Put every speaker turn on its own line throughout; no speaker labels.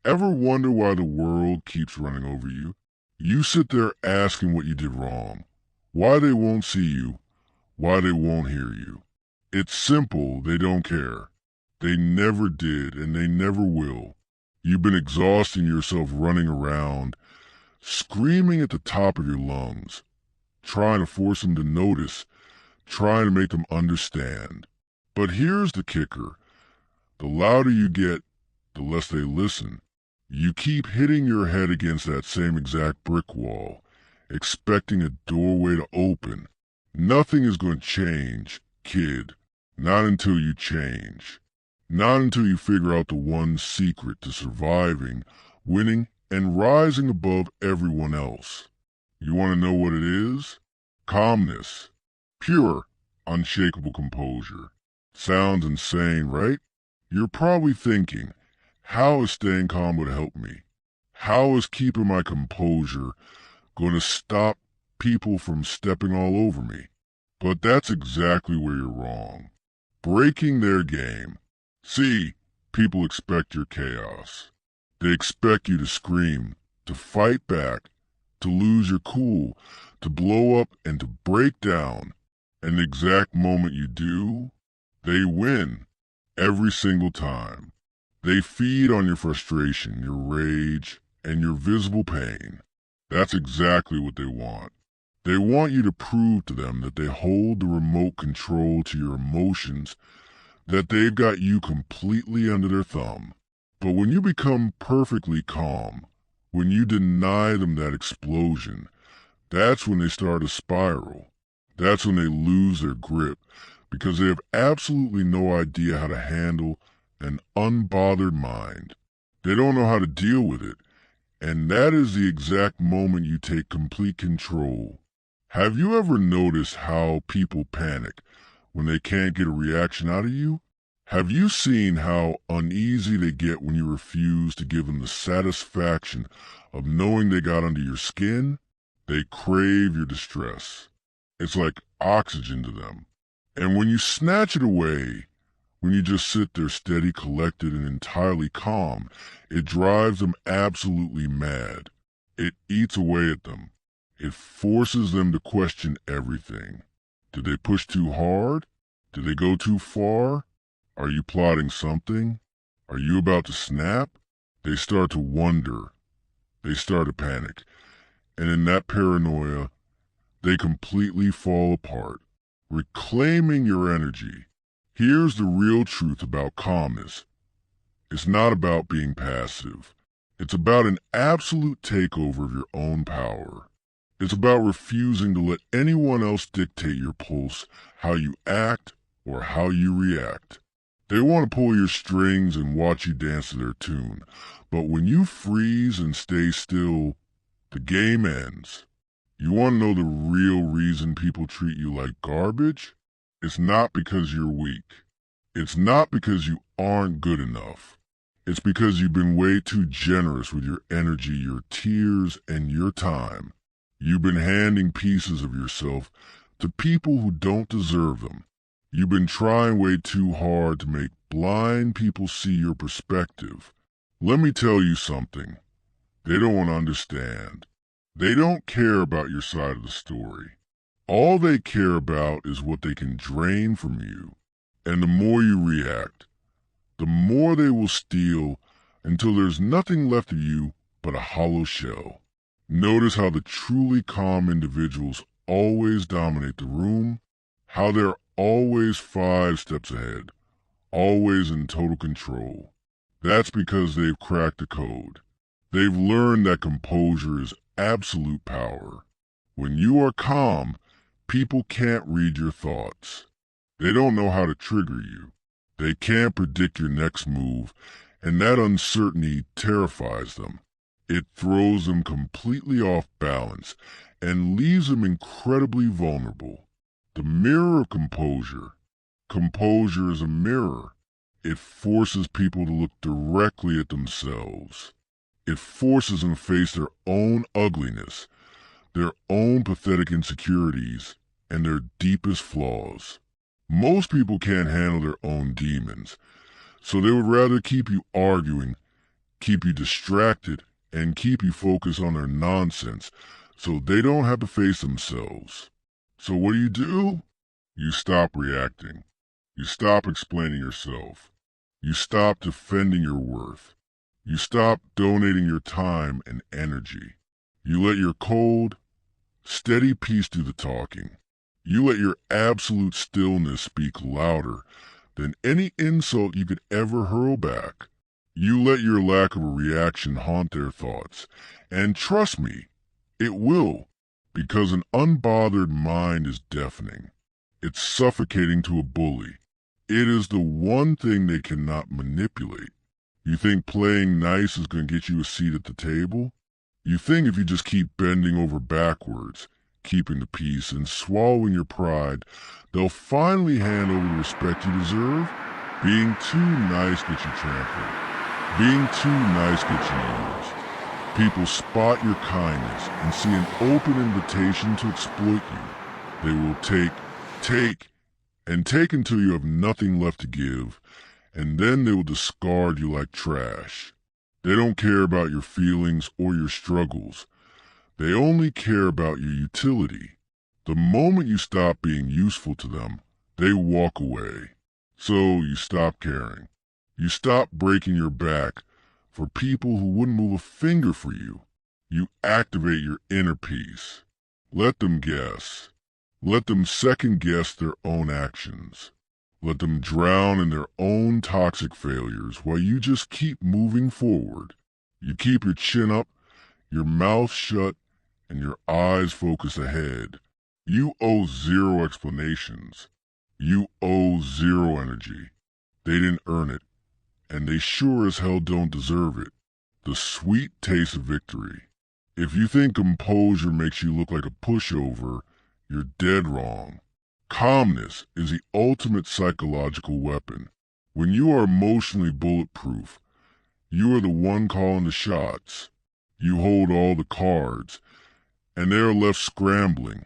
Ever wonder why the world keeps running over you? You sit there asking what you did wrong, why they won't see you, why they won't hear you. It's simple, they don't care. They never did, and they never will. You've been exhausting yourself running around, screaming at the top of your lungs, trying to force them to notice, trying to make them understand. But here's the kicker. The louder you get, the less they listen. You keep hitting your head against that same exact brick wall, expecting a doorway to open. Nothing is going to change, kid. Not until you change. Not until you figure out the one secret to surviving, winning, and rising above everyone else. You want to know what it is? Calmness. Pure, unshakable composure. Sounds insane, right? You're probably thinking, how is staying calm going to help me? How is keeping my composure going to stop people from stepping all over me? But that's exactly where you're wrong. Breaking their game. See, people expect your chaos. They expect you to scream, to fight back, to lose your cool, to blow up and to break down. And the exact moment you do, they win. Every single time. They feed on your frustration, your rage, and your visible pain. That's exactly what they want. They want you to prove to them that they hold the remote control to your emotions, that they've got you completely under their thumb. But when you become perfectly calm, when you deny them that explosion, that's when they start a spiral. That's when they lose their grip, because they have absolutely no idea how to handle an unbothered mind. They don't know how to deal with it, and that is the exact moment you take complete control. Have you ever noticed how people panic when they can't get a reaction out of you? Have you seen how uneasy they get when you refuse to give them the satisfaction of knowing they got under your skin? They crave your distress. It's like oxygen to them. And when you snatch it away, when you just sit there steady, collected, and entirely calm, it drives them absolutely mad. It eats away at them. It forces them to question everything. Did they push too hard? Did they go too far? Are you plotting something? Are you about to snap? They start to wonder. They start to panic. And in that paranoia, they completely fall apart, reclaiming your energy. Here's the real truth about calmness. It's not about being passive. It's about an absolute takeover of your own power. It's about refusing to let anyone else dictate your pulse, how you act, or how you react. They want to pull your strings and watch you dance to their tune, but when you freeze and stay still, the game ends. You want to know the real reason people treat you like garbage? It's not because you're weak. It's not because you aren't good enough. It's because you've been way too generous with your energy, your tears, and your time. You've been handing pieces of yourself to people who don't deserve them. You've been trying way too hard to make blind people see your perspective. Let me tell you something. They don't want to understand. They don't care about your side of the story. All they care about is what they can drain from you. And the more you react, the more they will steal until there's nothing left of you but a hollow shell. Notice how the truly calm individuals always dominate the room, how they're always 5 steps ahead, always in total control. That's because they've cracked the code. They've learned that composure is absolute power. When you are calm, people can't read your thoughts. They don't know how to trigger you. They can't predict your next move, and that uncertainty terrifies them. It throws them completely off balance and leaves them incredibly vulnerable. The mirror of composure. Composure is a mirror. It forces people to look directly at themselves. It forces them to face their own ugliness, their own pathetic insecurities, and their deepest flaws. Most people can't handle their own demons, so they would rather keep you arguing, keep you distracted, and keep you focused on their nonsense so they don't have to face themselves. So what do? You stop reacting. You stop explaining yourself. You stop defending your worth. You stop donating your time and energy. You let your cold, steady peace do the talking. You let your absolute stillness speak louder than any insult you could ever hurl back. You let your lack of a reaction haunt their thoughts. And trust me, it will, because an unbothered mind is deafening. It's suffocating to a bully. It is the one thing they cannot manipulate. You think playing nice is going to get you a seat at the table? You think if you just keep bending over backwards, keeping the peace, and swallowing your pride, they'll finally hand over the respect you deserve? Being too nice gets you trampled. Being too nice gets you used. People spot your kindness and see an open invitation to exploit you. They will take until you have nothing left to give, and then they will discard you like trash. They don't care about your feelings or your struggles. They only care about your utility. The moment you stop being useful to them, they walk away. So you stop caring. You stop breaking your back for people who wouldn't move a finger for you. You activate your inner peace. Let them guess. Let them second-guess their own actions. Let them drown in their own toxic failures while you just keep moving forward. You keep your chin up, your mouth shut, and your eyes focused ahead. You owe zero explanations. You owe zero energy. They didn't earn it, and they sure as hell don't deserve it. The sweet taste of victory. If you think composure makes you look like a pushover, you're dead wrong. Calmness is the ultimate psychological weapon. When you are emotionally bulletproof, you are the one calling the shots. You hold all the cards, and they are left scrambling,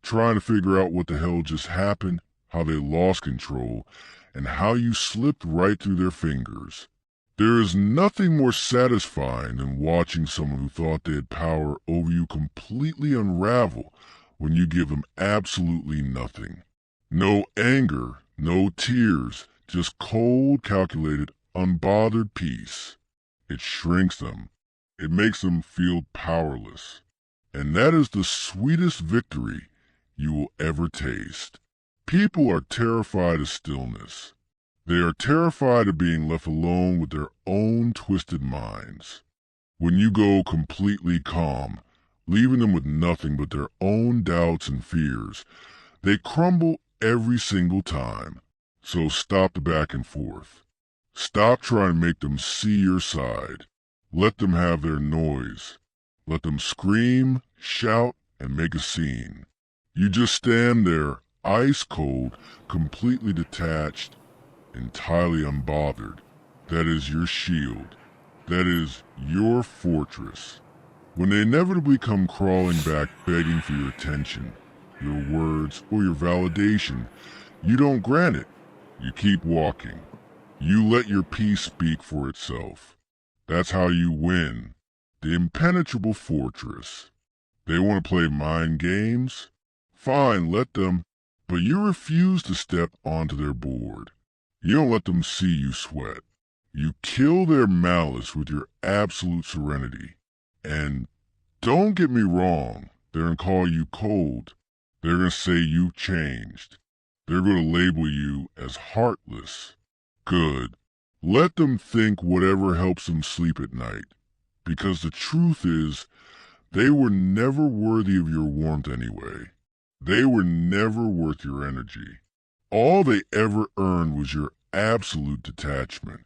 trying to figure out what the hell just happened, how they lost control, and how you slipped right through their fingers. There is nothing more satisfying than watching someone who thought they had power over you completely unravel when you give them absolutely nothing. No anger, no tears, just cold, calculated, unbothered peace. It shrinks them. It makes them feel powerless. And that is the sweetest victory you will ever taste. People are terrified of stillness. They are terrified of being left alone with their own twisted minds. When you go completely calm, leaving them with nothing but their own doubts and fears, they crumble every single time. So stop the back and forth. Stop trying to make them see your side. Let them have their noise. Let them scream, shout, and make a scene. You just stand there, ice cold, completely detached, entirely unbothered. That is your shield. That is your fortress. When they inevitably come crawling back begging for your attention, your words, or your validation, you don't grant it. You keep walking. You let your peace speak for itself. That's how you win. The impenetrable fortress. They want to play mind games? Fine, let them. But you refuse to step onto their board. You don't let them see you sweat. You kill their malice with your absolute serenity. And don't get me wrong, they're going to call you cold. They're going to say you've changed. They're going to label you as heartless. Good. Let them think whatever helps them sleep at night. Because the truth is, they were never worthy of your warmth anyway. They were never worth your energy. All they ever earned was your absolute detachment.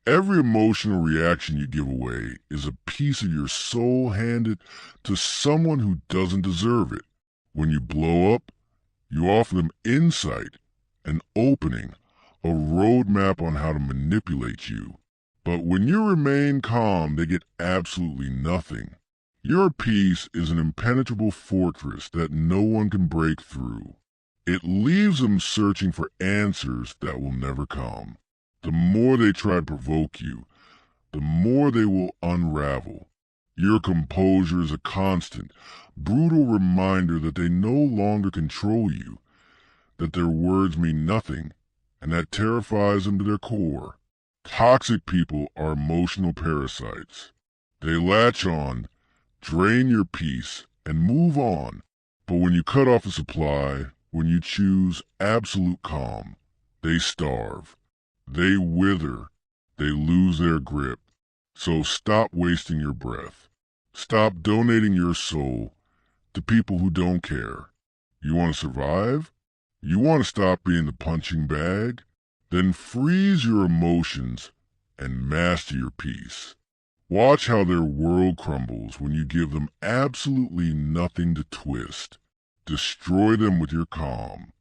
Every emotional reaction you give away is a piece of your soul handed to someone who doesn't deserve it. When you blow up, you offer them insight, an opening, a roadmap on how to manipulate you. But when you remain calm, they get absolutely nothing. Your peace is an impenetrable fortress that no one can break through. It leaves them searching for answers that will never come. The more they try to provoke you, the more they will unravel. Your composure is a constant, brutal reminder that they no longer control you, that their words mean nothing, and that terrifies them to their core. Toxic people are emotional parasites. They latch on, drain your peace, and move on. But when you cut off a supply, when you choose absolute calm, they starve. They wither. They lose their grip. So stop wasting your breath. Stop donating your soul to people who don't care. You want to survive? You want to stop being the punching bag? Then freeze your emotions and master your peace. Watch how their world crumbles when you give them absolutely nothing to twist. Destroy them with your calm.